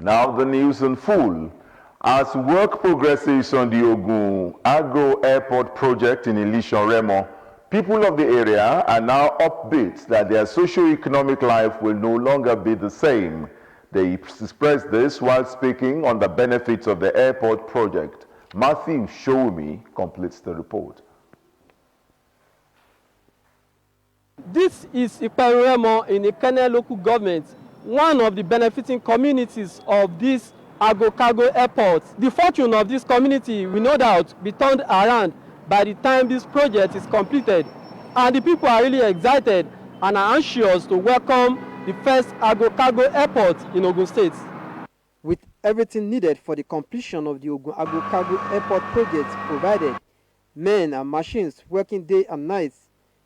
Now the news in full. As work progresses on the Ogun Agro Airport project in Ilishan Remo, people of the area are now upbeat that their socio-economic life will no longer be the same. They expressed this while speaking on the benefits of the airport project. Matthew Showmi completes the report. This is Iperu Remo in Ikene local government, one of the benefiting communities of this Abeokuta airport. The fortune of this community will no doubt be turned around by the time this project is completed. And the people are really excited and are anxious to welcome the first Abeokuta airport in Ogun State. With everything needed for the completion of the Ogun Abeokuta airport project provided, men and machines working day and night,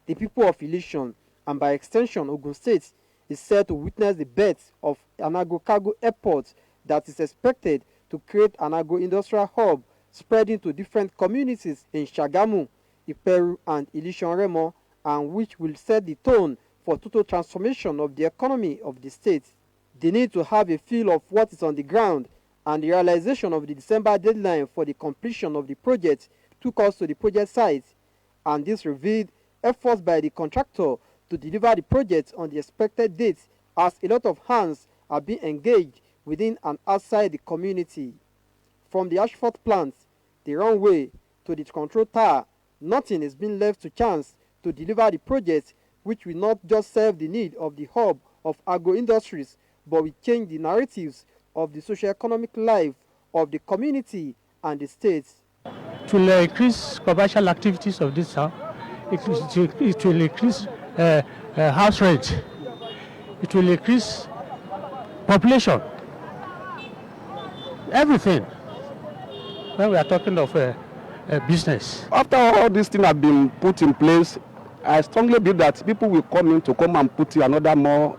the people of Ilishan and by extension Ogun State is set to witness the birth of an Abeokuta airport that is expected to create an agro-industrial hub spreading to different communities in Shagamu, Iperu and Ilishan Remo, and which will set the tone for total transformation of the economy of the state. The need to have a feel of what is on the ground and the realization of the December deadline for the completion of the project took us to the project site, and this revealed efforts by the contractor to deliver the project on the expected date, as a lot of hands are being engaged within and outside the community. From the asphalt plant, the runway, to the control tower, nothing is being left to chance to deliver the project, which will not just serve the need of the hub of agro-industries, but will change the narratives of the socio-economic life of the community and the state. It will increase commercial activities of this town. It will increase house rent. It will increase population. Everything. When we are talking of business. After all these things have been put in place, I strongly believe that people will come in to come and put another more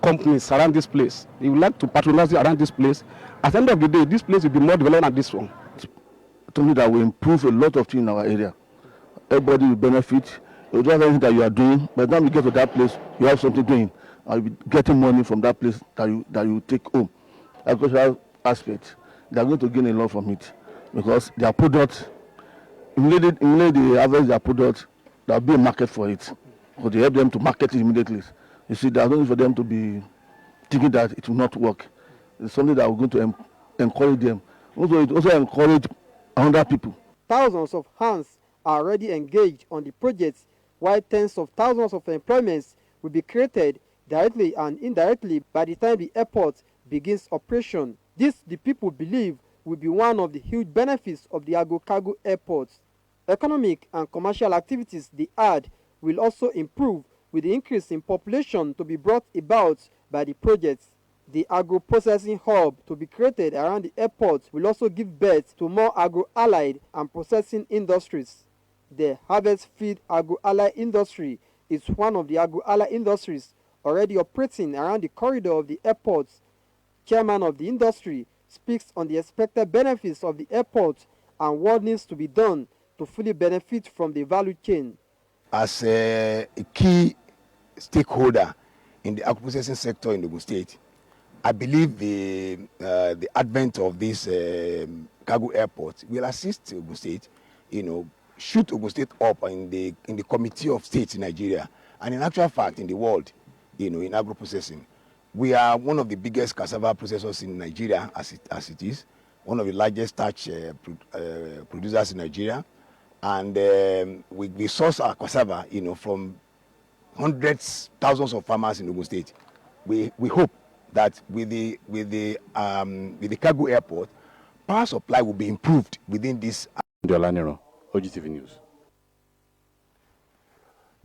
companies around this place. They would like to patronize around this place. At the end of the day, this place will be more developed than this one. Something that will improve a lot of things in our area. Everybody will benefit. You don't have anything that you are doing. By the time you get to that place, you have something doing. And you'll be getting money from that place that you take home. Agricultural aspect, they are going to gain a lot from it because their product, immediately they harvest their product, there will be a market for it. Because they help them to market it immediately. You see, there's nothing for them to be thinking that it will not work. It's something that we're going to encourage them. Also, it also encourage other people. Thousands of hands are already engaged on the project, while tens of thousands of employments will be created directly and indirectly by the time the airport begins operation. This, the people believe, will be one of the huge benefits of the Abeokuta airport. Economic and commercial activities they add will also improve with the increase in population to be brought about by the project. The agro-processing hub to be created around the airport will also give birth to more agro-allied and processing industries. The harvest feed agro-allied industry is one of the agro-allied industries already operating around the corridor of the airport. Chairman of the industry speaks on the expected benefits of the airport and what needs to be done to fully benefit from the value chain. As a key stakeholder in the agro-processing sector in Ogun State, I believe the advent of this cargo airport will assist Ogun State, shoot Ogun State up in the committee of states in Nigeria, and in actual fact in the world, in agro-processing. We are one of the biggest cassava processors in Nigeria as it is, one of the largest starch producers in Nigeria, and we source our cassava, from hundreds, thousands of farmers in Ogun State. We hope that with the cargo airport, power supply will be improved within this. OGTV News.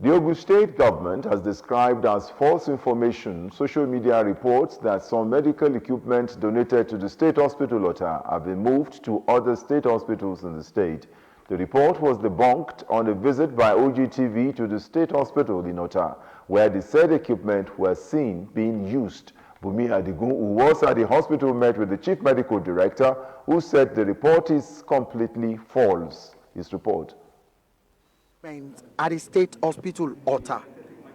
The Ogun State government has described as false information social media reports that some medical equipment donated to the state hospital Ota have been moved to other state hospitals in the state. The report was debunked on a visit by OGTV to the state hospital in Ota, where the said equipment were seen being used. Bumi Adigun, who was at the hospital, met with the chief medical director, who said the report is completely false. His report. At the state hospital Ota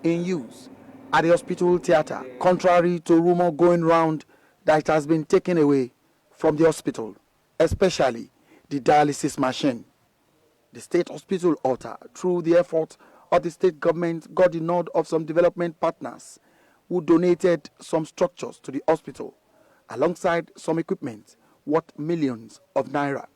in use at the hospital theater, contrary to rumor going round that has been taken away from the hospital, especially the dialysis machine. The State Hospital Altar, through the effort of the state government, got the nod of some development partners who donated some structures to the hospital alongside some equipment worth millions of naira.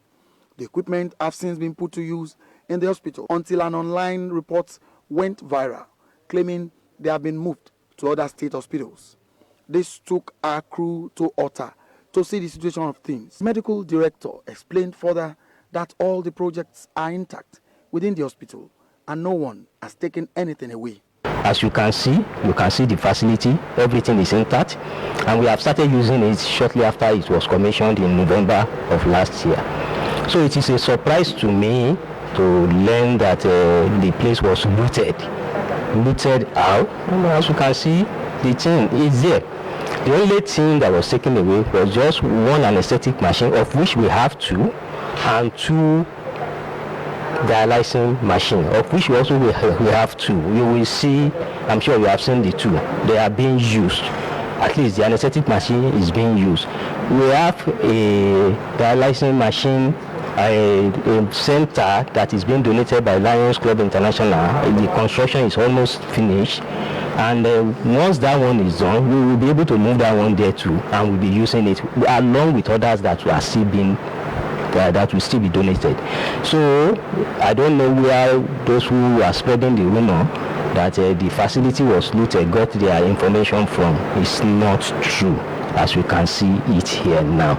The equipment have since been put to use in the hospital until an online report went viral claiming they have been moved to other state hospitals. This took our crew to Altar to see the situation of things. Medical director explained further that all the projects are intact within the hospital and no one has taken anything away. As you can see the facility, everything is intact, and we have started using it shortly after it was commissioned in November of last year. So it is a surprise to me to learn that the place was looted out. And as you can see, the thing is there. The only thing that was taken away was just one anesthetic machine, of which we have two, and two dialyzing machine, of which we also we have two. You will see, I'm sure you have seen the two. They are being used. At least the anesthetic machine is being used. We have a dialyzing machine, a center that is being donated by Lions Club International. The construction is almost finished, and once that one is done, we will be able to move that one there too, and we'll be using it along with others that are still being that will still be donated. So I don't know where those who are spreading the rumor that the facility was looted got their information from. It's not true, as we can see it here now.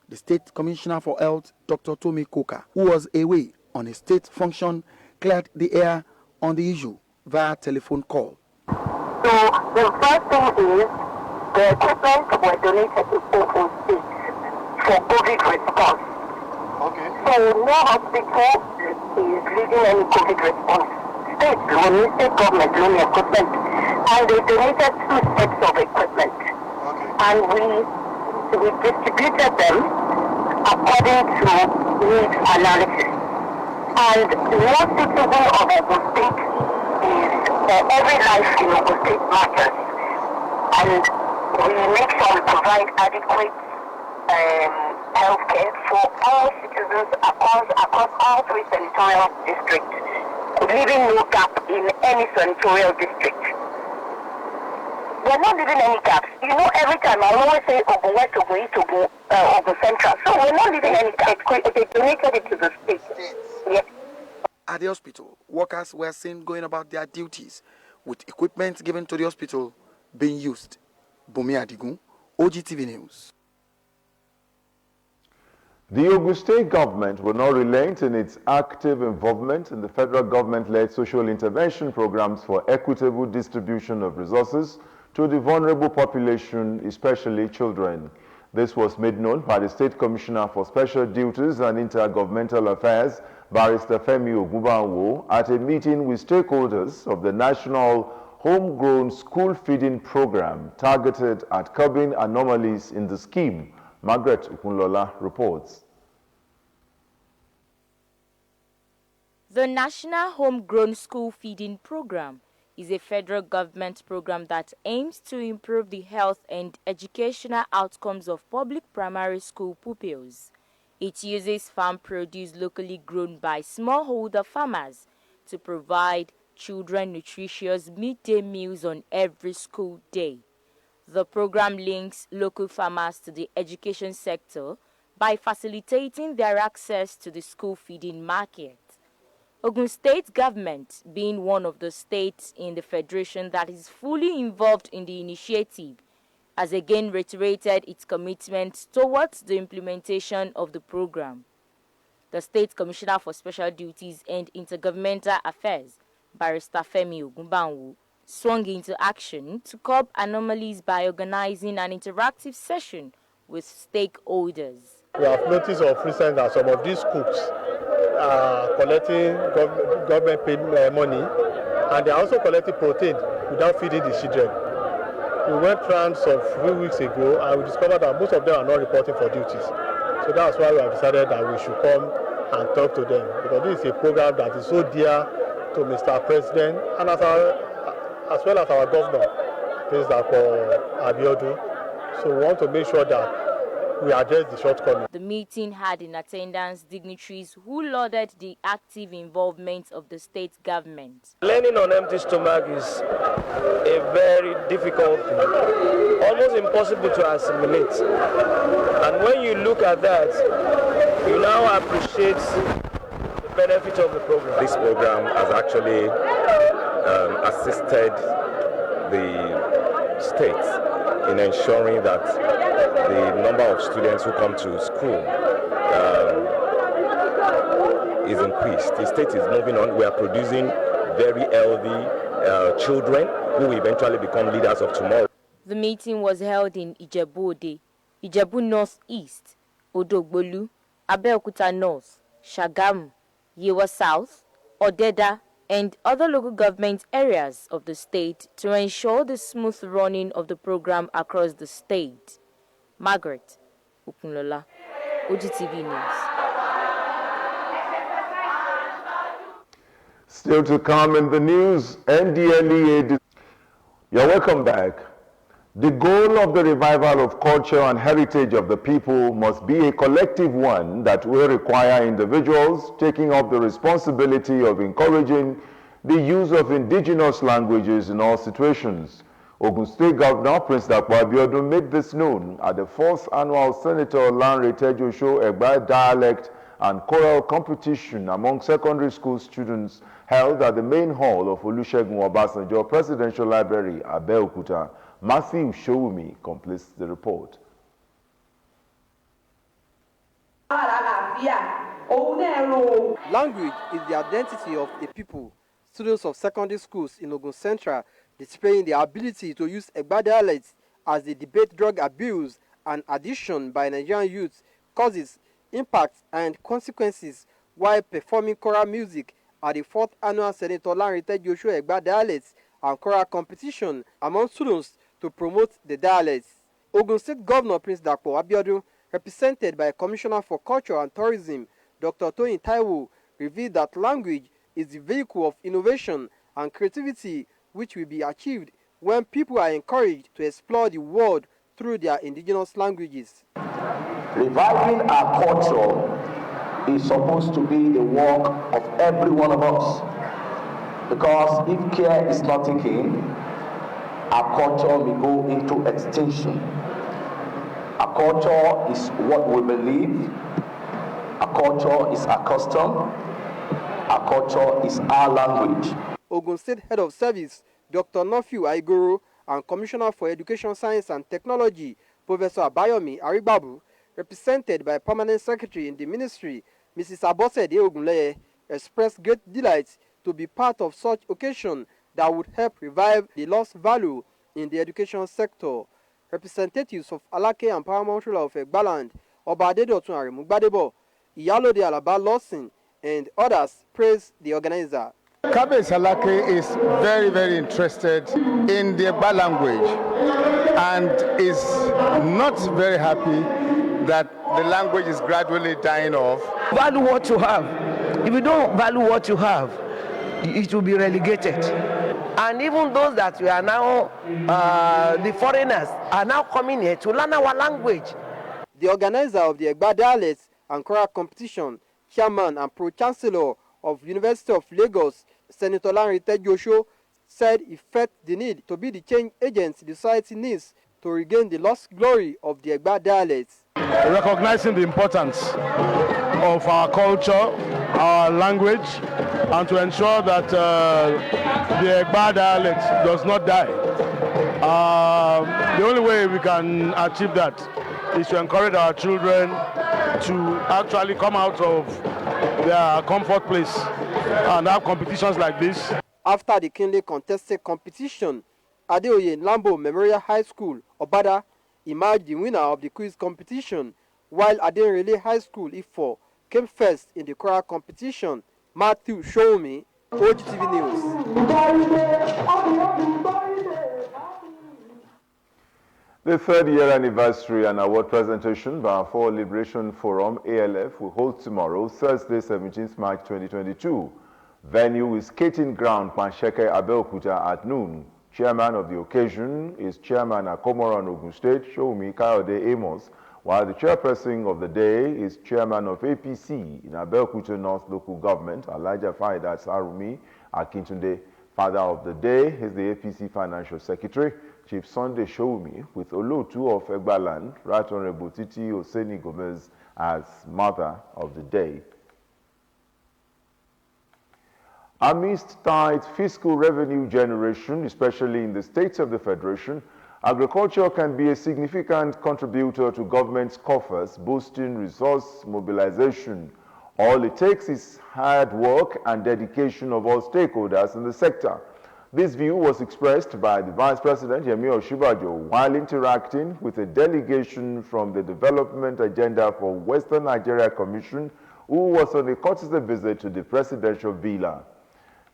The State Commissioner for Health, Dr. Tomi Koka, who was away on a state function, cleared the air on the issue via telephone call. So the first thing is the equipment were donated to Ogun State for COVID response. Okay. So no hospital is leading any COVID response. State government loan equipment, and they donated 2 sets of equipment. Okay. And we distributed them according to needs analysis. And no citizen of Ogun State is every life in Ogun State matters. And we make sure we provide adequate healthcare for all citizens across all 3 senatorial districts, leaving no gap in any senatorial district. We're not leaving any gaps. You know, every time I always say Ogun West, Ogun East, Ogun Central. So we're not leaving any gaps. They donated it to the state. Yes. At the hospital, workers were seen going about their duties with equipment given to the hospital being used. Bumi Adigun, OGTV News. The Ogun State government will not relent in its active involvement in the federal government-led social intervention programs for equitable distribution of resources to the vulnerable population, especially children. This was made known by the State Commissioner for Special Duties and Intergovernmental Affairs, Barrister Femi Ogunbanwo, at a meeting with stakeholders of the National Homegrown School Feeding Program targeted at curbing anomalies in the scheme. Margaret Ukunlola reports. The National Homegrown School Feeding Program is a federal government program that aims to improve the health and educational outcomes of public primary school pupils. It uses farm produce locally grown by smallholder farmers to provide children nutritious midday meals on every school day. The program links local farmers to the education sector by facilitating their access to the school feeding market. Ogun State government, being one of the states in the federation that is fully involved in the initiative, has again reiterated its commitment towards the implementation of the program. The State Commissioner for Special Duties and Intergovernmental Affairs, Barrister Femi Ogunbanwo, swung into action to curb anomalies by organizing an interactive session with stakeholders. We have noticed of recent that some of these cooks are collecting government paid money, and they are also collecting protein without feeding the children. We went round some few weeks ago and we discovered that most of them are not reporting for duties. So that's why we have decided that we should come and talk to them, because this is a program that is so dear to Mr. President and as well as our governor, President Abeokuta. So we want to make sure that we address the shortcomings. The meeting had in attendance dignitaries who lauded the active involvement of the state government. Learning on empty stomach is a very difficult thing, almost impossible to assimilate. And when you look at that, you now appreciate the benefit of the program. This program has actually assisted the state in ensuring that the number of students who come to school is increased. The state is moving on. We are producing very healthy children who will eventually become leaders of tomorrow. The meeting was held in Ijebu-Ode, Ijebu North East, Odogbolu, Abeokuta North, Shagamu, Yewa South, Odeda, and other local government areas of the state to ensure the smooth running of the program across the state. Margaret Okunlola, OGTV News. Still to come in the news, NDLEA. You're welcome back. The goal of the revival of culture and heritage of the people must be a collective one that will require individuals taking up the responsibility of encouraging the use of indigenous languages in all situations. Ogun State Governor Prince Abeokuta made this known at the 4th annual Senator Lanre Tejosho Egba dialect and choral competition among secondary school students held at the main hall of Olusegun Obasanjo Presidential Library, Abeokuta. Matthew Showumi completes the report. Language is the identity of a people. Students of secondary schools in Ogun Central displaying their ability to use Egba dialects as they debate drug abuse and addiction by Nigerian youth, causes, impacts, and consequences while performing choral music at the 4th annual Senator Lanre Tejosho Egba dialects and choral competition among students to promote the dialects. Ogun State Governor Prince Abeokuta, represented by Commissioner for Culture and Tourism, Dr. Toyin Taiwo, revealed that language is the vehicle of innovation and creativity which will be achieved when people are encouraged to explore the world through their indigenous languages. Reviving our culture is supposed to be the work of every one of us, because if care is not taken, our culture may go into extinction. Our culture is what we believe. Our culture is our custom. Our culture is our language. Ogun State Head of Service, Dr. Nofiu Aigoro, and Commissioner for Education, Science and Technology, Professor Abayomi Aribabu, represented by Permanent Secretary in the Ministry, Mrs. Abosede Ogunleye, expressed great delight to be part of such occasion that would help revive the lost value in the education sector. Representatives of Alake and Paramount Ruler of Egbaland, Oba Adedotun Aremu Gbadebo, Iyalode Alaba Lawson, and others praised the organizer. Kabiyesi Alake is very, very interested in the Egba language and is not very happy that the language is gradually dying off. Value what you have. If you don't value what you have, it will be relegated. And even those that we are now, the foreigners, are now coming here to learn our language. The organizer of the Egba dialects and choral competition, Chairman and Pro-Chancellor of University of Lagos, Senator Lanre Tejosho, said he felt the need to be the change agent the society needs to regain the lost glory of the Egba dialects. Recognizing the importance of our culture, our language, and to ensure that the Egba dialect does not die. The only way we can achieve that is to encourage our children to actually come out of their comfort place and have competitions like this. After the keenly contested competition, Adeoye Lambo Memorial High School, Obada, emerged the winner of the quiz competition, while Adenrele High School, Ifo, came first in the choral competition. Matthew Showumi, OGTV News. The third-year anniversary and award presentation by our For Liberation Forum, ALF, will hold tomorrow, Thursday, 17th March 2022. Venue is Skating Ground, Pansheke, Abeokuta at noon. Chairman of the occasion is Chairman Akomoran Ogun State, Shoumi Kayode Amos, while the chairperson of the day is Chairman of APC in Abeokuta North Local Government, Elijah Faidat Sarumi Akintunde. Father of the day is the APC Financial Secretary, Chief Sunday Shoumi, with Olotu of Egbaland, Right Honorable Titi Oseni Gomez, as Mother of the Day. Amidst tight fiscal revenue generation, especially in the states of the Federation, agriculture can be a significant contributor to government's coffers, boosting resource mobilization. All it takes is hard work and dedication of all stakeholders in the sector. This view was expressed by the Vice President Yemi Osinbajo while interacting with a delegation from the Development Agenda for Western Nigeria Commission, who was on a courtesy visit to the presidential villa.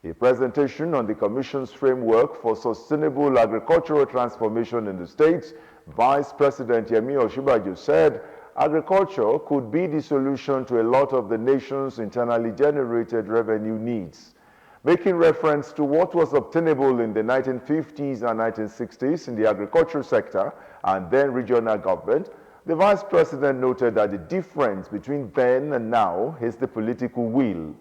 A presentation on the Commission's framework for sustainable agricultural transformation in the states, Vice President Yemi Osinbajo said agriculture could be the solution to a lot of the nation's internally generated revenue needs. Making reference to what was obtainable in the 1950s and 1960s in the agricultural sector and then regional government, the Vice President noted that the difference between then and now is the political will.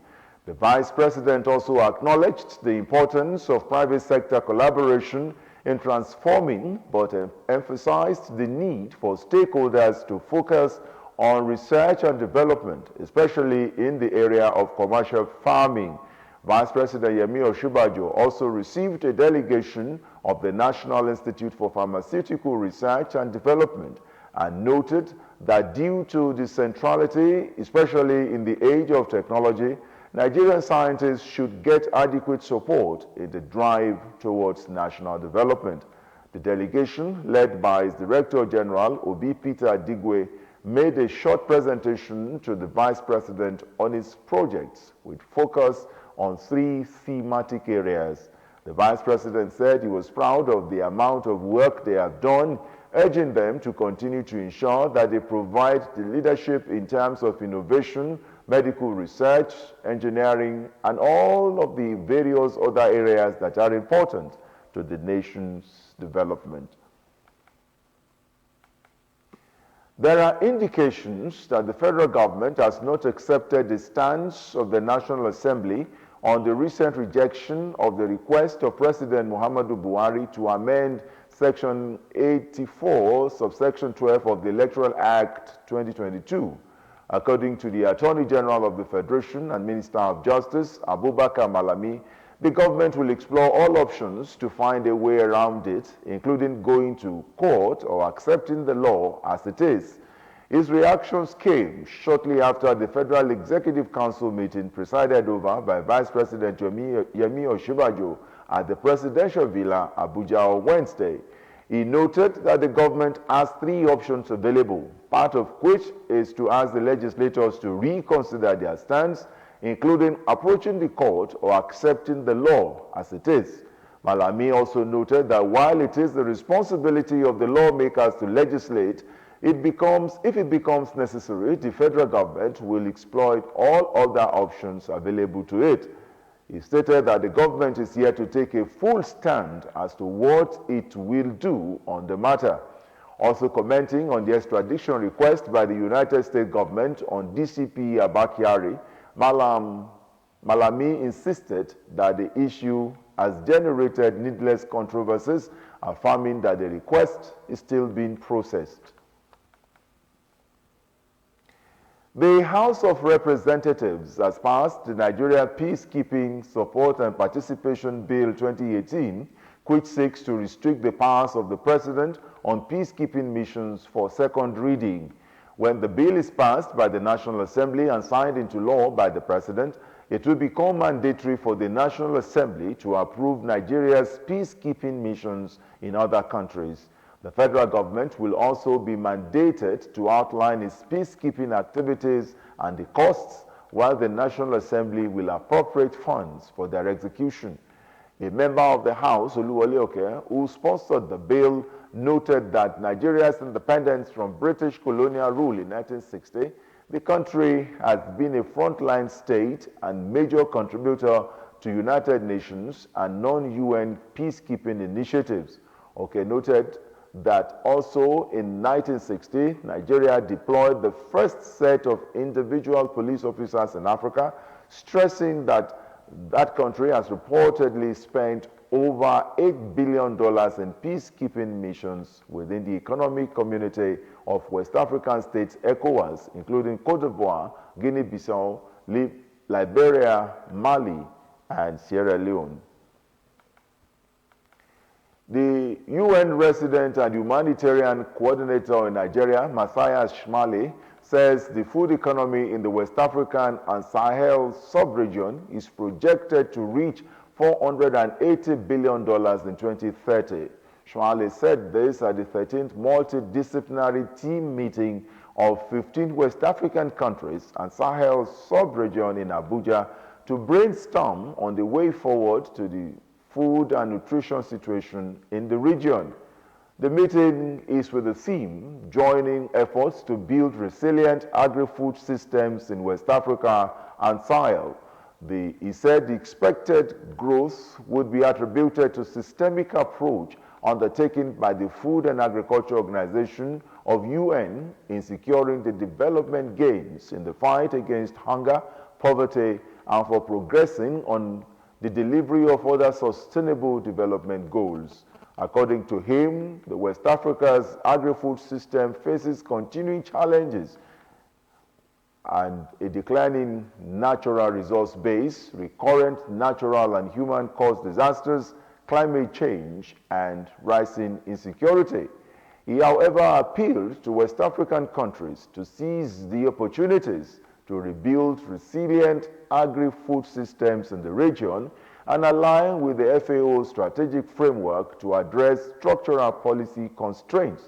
The Vice President also acknowledged the importance of private sector collaboration in transforming, but emphasized the need for stakeholders to focus on research and development, especially in the area of commercial farming. Vice President Yemi Osinbajo also received a delegation of the National Institute for Pharmaceutical Research and Development and noted that due to the centrality, especially in the age of technology, Nigerian scientists should get adequate support in the drive towards national development. The delegation, led by its Director General, Obi Peter Adigwe, made a short presentation to the Vice President on its projects with focus on 3 thematic areas. The Vice President said he was proud of the amount of work they have done, urging them to continue to ensure that they provide the leadership in terms of innovation, medical research, engineering, and all of the various other areas that are important to the nation's development. There are indications that the federal government has not accepted the stance of the National Assembly on the recent rejection of the request of President Muhammadu Buhari to amend Section 84, subsection 12 of the Electoral Act 2022. According to the Attorney General of the Federation and Minister of Justice, Abubakar Malami, the government will explore all options to find a way around it, including going to court or accepting the law as it is. His reactions came shortly after the Federal Executive Council meeting presided over by Vice President Yemi Osinbajo at the Presidential Villa, Abuja, on Wednesday. He noted that the government has 3 options available, part of which is to ask the legislators to reconsider their stance, including approaching the court or accepting the law as it is. Malami also noted that while it is the responsibility of the lawmakers to legislate, if it becomes necessary, the federal government will exploit all other options available to it. He stated that the government is here to take a full stand as to what it will do on the matter. Also commenting on the extradition request by the United States government on DCP Abba Kyari, Malami insisted that the issue has generated needless controversies, affirming that the request is still being processed. The House of Representatives has passed the Nigeria Peacekeeping Support and Participation Bill 2018, which seeks to restrict the powers of the President on peacekeeping missions for second reading. When the bill is passed by the National Assembly and signed into law by the President, it will become mandatory for the National Assembly to approve Nigeria's peacekeeping missions in other countries. The federal government will also be mandated to outline its peacekeeping activities and the costs, while the National Assembly will appropriate funds for their execution. A member of the House, Oluwole Oke, who sponsored the bill, noted that Nigeria's independence from British colonial rule in 1960, the country has been a frontline state and major contributor to United Nations and non-UN peacekeeping initiatives. Okay, noted that also in 1960, Nigeria deployed the first set of individual police officers in Africa, stressing that that country has reportedly spent over $8 billion in peacekeeping missions within the economic community of West African states ECOWAS, including Cote d'Ivoire, Guinea-Bissau, Liberia, Mali, and Sierra Leone. The UN resident and humanitarian coordinator in Nigeria, Matthias Schmale, says the food economy in the West African and Sahel sub-region is projected to reach $480 billion in 2030. Schmale said this at the 13th multidisciplinary team meeting of 15 West African countries and Sahel sub-region in Abuja to brainstorm on the way forward to the food and nutrition situation in the region. The meeting is with the theme, joining efforts to build resilient agri-food systems in West Africa and Sahel. He said the expected growth would be attributed to systemic approach undertaken by the Food and Agriculture Organization of UN in securing the development gains in the fight against hunger, poverty, and for progressing on the delivery of other sustainable development goals. According to him, the West Africa's agri-food system faces continuing challenges and a declining natural resource base, recurrent natural and human-caused disasters, climate change, and rising insecurity. He, however, appealed to West African countries to seize the opportunities to rebuild resilient agri-food systems in the region and align with the FAO's strategic framework to address structural policy constraints.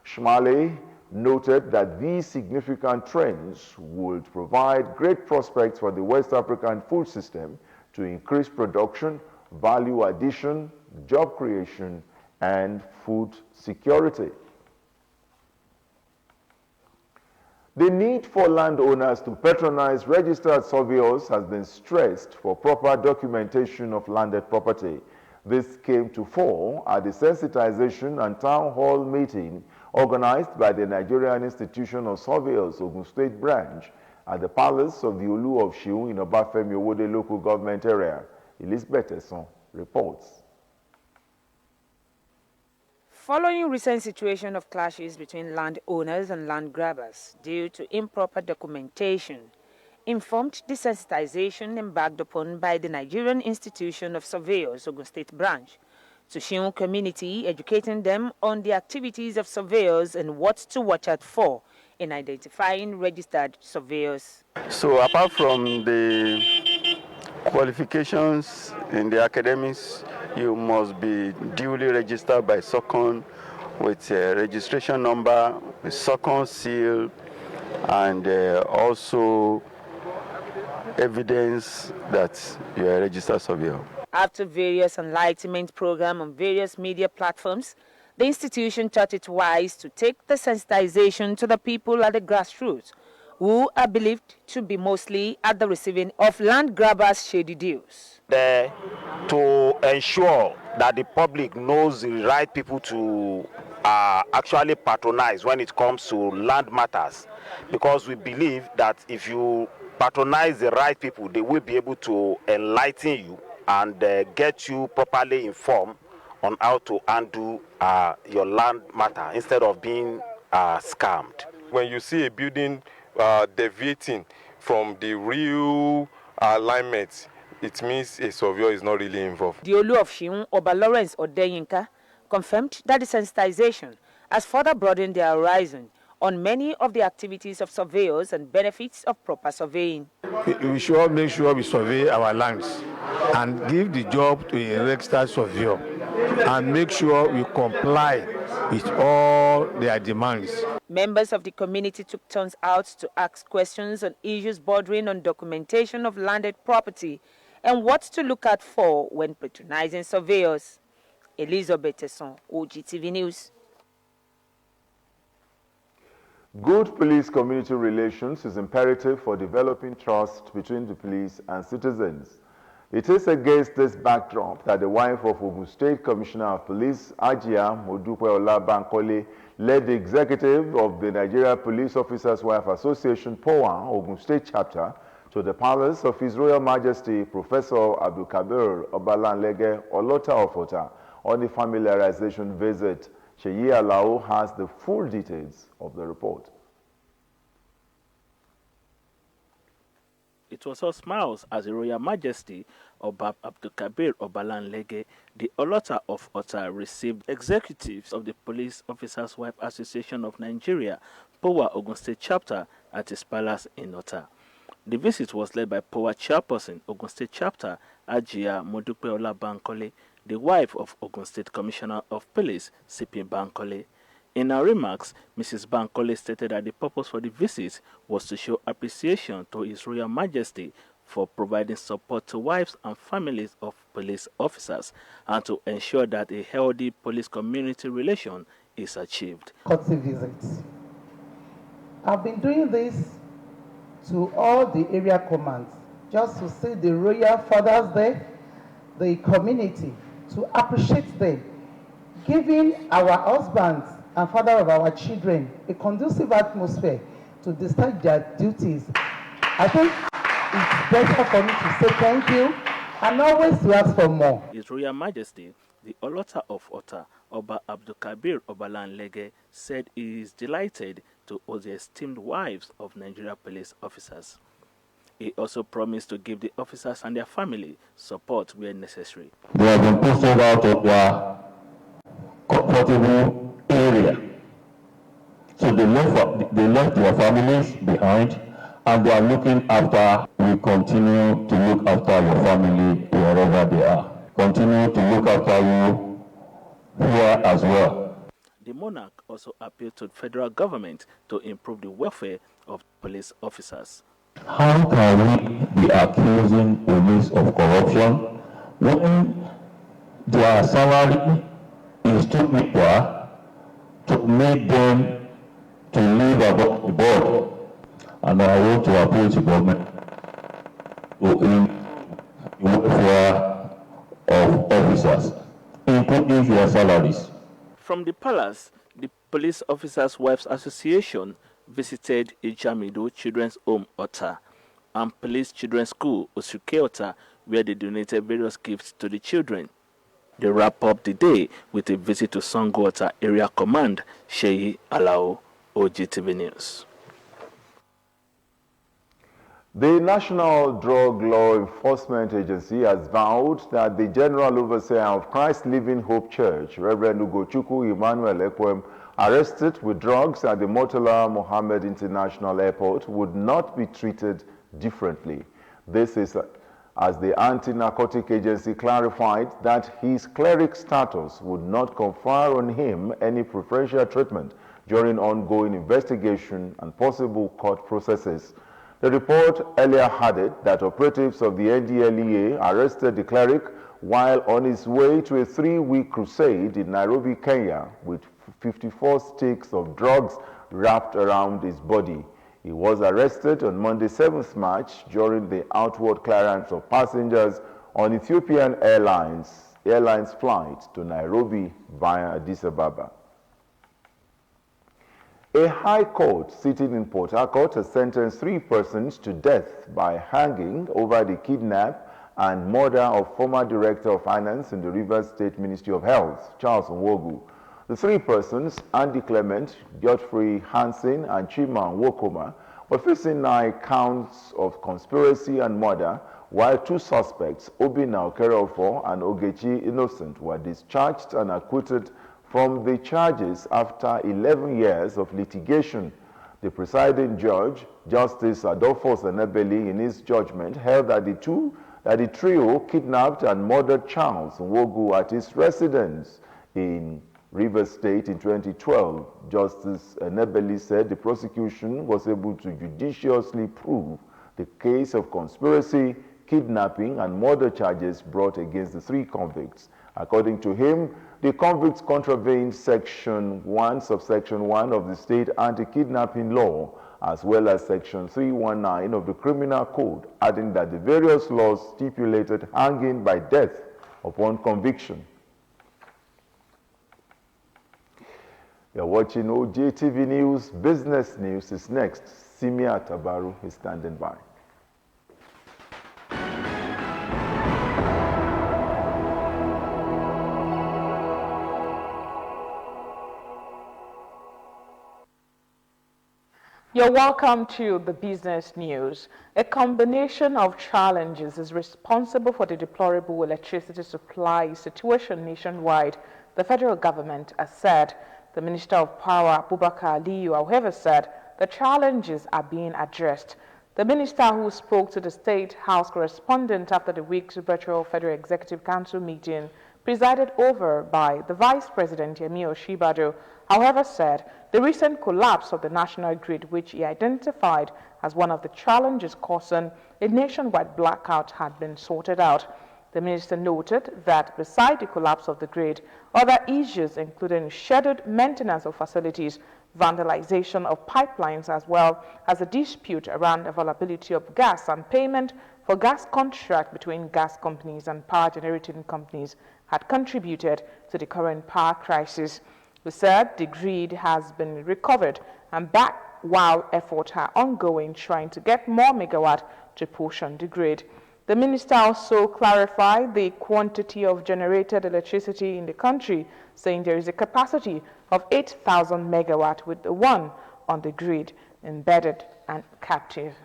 Schmale noted that these significant trends would provide great prospects for the West African food system to increase production, value addition, job creation, and food security. The need for landowners to patronize registered surveyors has been stressed for proper documentation of landed property. This came to fore at the sensitization and town hall meeting organized by the Nigerian Institution of Surveyors, Ogun State Branch, at the Palace of the Olu of Shiun in Obafemi Owode local government area. Elizabeth Esson reports. Following recent situation of clashes between landowners and land grabbers due to improper documentation, informed desensitization embarked upon by the Nigerian Institution of Surveyors, Ogun State Branch, to Shiun community, educating them on the activities of surveyors and what to watch out for in identifying registered surveyors. So apart from the qualifications in the academics, you must be duly registered by SOCON with a registration number, with SOCON seal, and also evidence that you are a registered surveyor. After various enlightenment programs on various media platforms, the institution thought it wise to take the sensitization to the people at the grassroots, who are believed to be mostly at the receiving of land grabbers' shady deals. To ensure that the public knows the right people to actually patronize when it comes to land matters, because we believe that if you patronize the right people, they will be able to enlighten you and get you properly informed on how to undo your land matter instead of being scammed. When you see a building deviating from the real alignment, it means a surveyor is not really involved. The Olu of Shiun, Oba Lawrence Odeyinka, confirmed that the sensitization has further broadened their horizon on many of the activities of surveyors and benefits of proper surveying. We should make sure we survey our lands and give the job to a registered surveyor and make sure we comply with all their demands. Members of the community took turns out to ask questions on issues bordering on documentation of landed property and what to look out for when patronizing surveyors. Elizabeth Esson, OGTV News. Good police-community relations is imperative for developing trust between the police and citizens. It is against this backdrop that the wife of Ogun State Commissioner of Police, Ajia Modupeola Bankole, led the executive of the Nigeria Police Officers' Wife Association, POA, Ogun State Chapter, to the palace of His Royal Majesty Professor Abeokuta Obalanlege Olota of Ota on the familiarization visit. Seyi Alao has the full details of the report. It was all smiles as the Royal Majesty Oba Abdulkabir Obalanlege, the Olota of Ota, received executives of the Police Officers' Wife Association of Nigeria, POA Ogun State Chapter, at his palace in Ota. The visit was led by POA Chairperson Ogun State Chapter, Ajia Modupeola Bankole, the wife of Ogun State Commissioner of Police, CP Bankole. In her remarks, Mrs. Bankole stated that the purpose for the visit was to show appreciation to His Royal Majesty for providing support to wives and families of police officers and to ensure that a healthy police-community relation is achieved. Courtesy visits. I've been doing this to all the area commands just to see the royal fathers there, the community, to appreciate them, giving our husbands and father of our children a conducive atmosphere to discharge their duties. I think it's better for me to say thank you and always to ask for more. His Royal Majesty, the Olota of Ota, Oba Abdulkabir Obalanlege, said he is delighted to host the esteemed wives of Nigeria police officers. He also promised to give the officers and their family support where necessary. They have been posted out of their comfortable area. So they left their families behind and they are looking after. We continue to look after your family wherever they are. Continue to look after you here as well. The monarch also appealed to the federal government to improve the welfare of police officers. How can we be accusing police of corruption when their salary is too equal to make them to live above the board? And I want to approach the government to improve the welfare of officers, including their salaries. From the palace, the Police Officers' Wives Association visited Ijamido Children's Home Ota and Police Children's School Osuke Ota, where they donated various gifts to the children. They wrap up the day with a visit to Sango Ota Area Command, Seyi Alao, OGTV News. The National Drug Law Enforcement Agency has vowed that the General Overseer of Christ Living Hope Church, Reverend Ugochukwu Emmanuel Ekwem, arrested with drugs at the Murtala Mohammed International Airport, would not be treated differently. This is as the Anti-Narcotic Agency clarified that his cleric status would not confer on him any preferential treatment during ongoing investigation and possible court processes. The report earlier added that operatives of the NDLEA arrested the cleric while on his way to a 3-week crusade in Nairobi, Kenya, with 54 sticks of drugs wrapped around his body. He was arrested on Monday, 7th March, during the outward clearance of passengers on Ethiopian Airlines flight to Nairobi via Addis Ababa. A high court sitting in Port Harcourt has sentenced 3 persons to death by hanging over the kidnap and murder of former Director of Finance in the Rivers State Ministry of Health, Charles Nwogu. The 3 persons, Andy Clement, Godfrey Hansen, and Chima Nwokoma, were facing 9 counts of conspiracy and murder, while 2 suspects, Obinna Okerofo and Ogechi Innocent, were discharged and acquitted from the charges after 11 years of litigation. The presiding judge, Justice Adolphus Enebeli, in his judgment, held that the trio kidnapped and murdered Charles Nwogu at his residence in Rivers State in 2012. Justice Enebeli said the prosecution was able to judiciously prove the case of conspiracy, kidnapping, and murder charges brought against the 3 convicts. According to him, The convicts contravened Section 1, Subsection 1 of the State Anti-Kidnapping Law, as well as Section 319 of the Criminal Code, adding that the various laws stipulated hanging by death upon conviction. You're watching OGTV News. Business News is next. Simia Tabaru is standing by. You're welcome to the business news. A combination of challenges is responsible for the deplorable electricity supply situation nationwide, the federal government has said. The Minister of Power, Abubakar Aliyu, however, said the challenges are being addressed. The minister, who spoke to the State House correspondent after the week's virtual Federal Executive Council meeting, presided over by the Vice President Yemi Osinbajo, however, said the recent collapse of the national grid, which he identified as one of the challenges causing a nationwide blackout, had been sorted out. The minister noted that beside the collapse of the grid, other issues including scheduled maintenance of facilities, vandalization of pipelines, as well as a dispute around availability of gas and payment for gas contract between gas companies and power generating companies, had contributed to the current power crisis. He said the grid has been recovered and back while efforts are ongoing trying to get more megawatt to push on the grid. The minister also clarified the quantity of generated electricity in the country, saying there is a capacity of 8,000 megawatt with the one on the grid embedded and captive.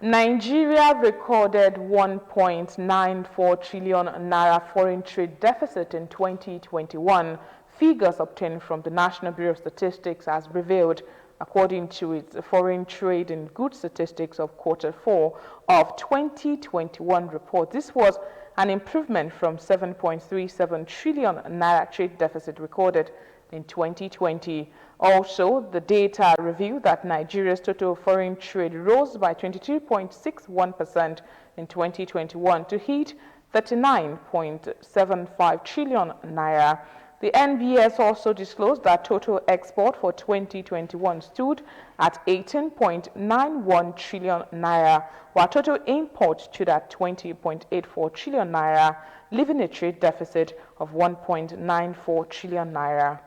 Nigeria recorded 1.94 trillion naira foreign trade deficit in 2021. Figures obtained from the National Bureau of Statistics has revealed, according to its foreign trade and goods statistics of Q4 of 2021 report. This was an improvement from 7.37 trillion naira trade deficit recorded in 2020. Also, the data revealed that Nigeria's total foreign trade rose by 22.61% in 2021 to hit 39.75 trillion naira. The NBS also disclosed that total export for 2021 stood at 18.91 trillion naira, while total import stood at 20.84 trillion naira, leaving a trade deficit of 1.94 trillion naira.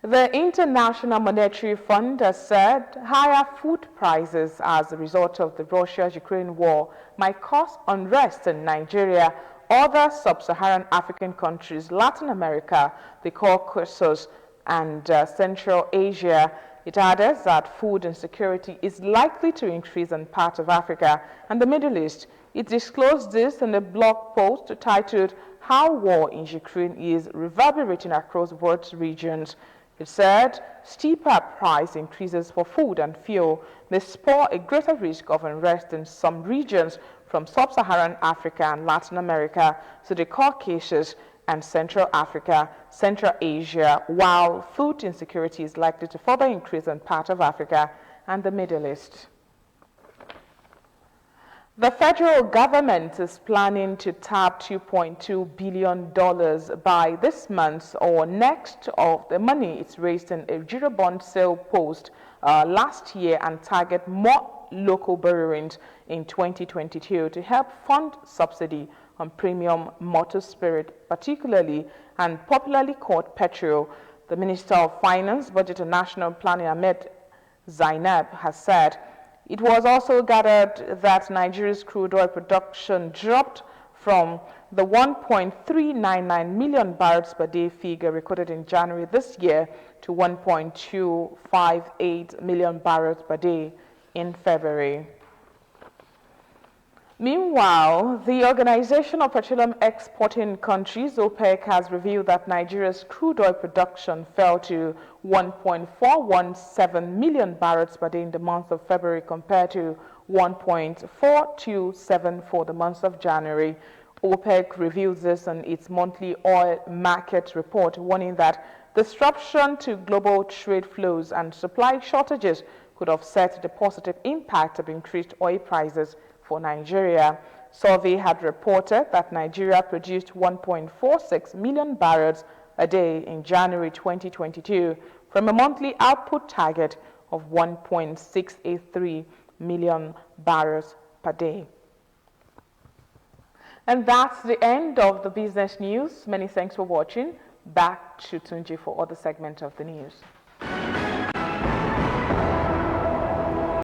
The International Monetary Fund has said higher food prices as a result of the Russia-Ukraine war might cause unrest in Nigeria, other sub-Saharan African countries, Latin America, the Caucasus, and Central Asia. It added that food insecurity is likely to increase in parts of Africa and the Middle East. It disclosed this in a blog post titled "How War in Ukraine is Reverberating Across World Regions." It said steeper price increases for food and fuel may spur a greater risk of unrest in some regions, from sub-Saharan Africa and Latin America to the Caucasus and Central Africa, Central Asia, while food insecurity is likely to further increase in part of Africa and the Middle East. The federal government is planning to tap $2.2 billion by this month or next of the money it's raised in a Eurobond sale post last year and target more local borrowings in 2022 to help fund subsidy on premium motor spirit, particularly and popularly called petrol. The Minister of Finance, Budget and National Planning, Ahmed Zainab, has said. It was also gathered that Nigeria's crude oil production dropped from the 1.399 million barrels per day figure recorded in January this year to 1.258 million barrels per day in February. Meanwhile, the Organization of Petroleum Exporting Countries, OPEC, has revealed that Nigeria's crude oil production fell to 1.417 million barrels per day in the month of February compared to 1.427 for the month of January. OPEC reveals this in its monthly oil market report, warning that disruption to global trade flows and supply shortages could offset the positive impact of increased oil prices for Nigeria. survey had reported that Nigeria produced 1.46 million barrels a day in January 2022 from a monthly output target of 1.683 million barrels per day. And that's the end of the business news. Many thanks for watching. Back to Tunji for other segments of the news.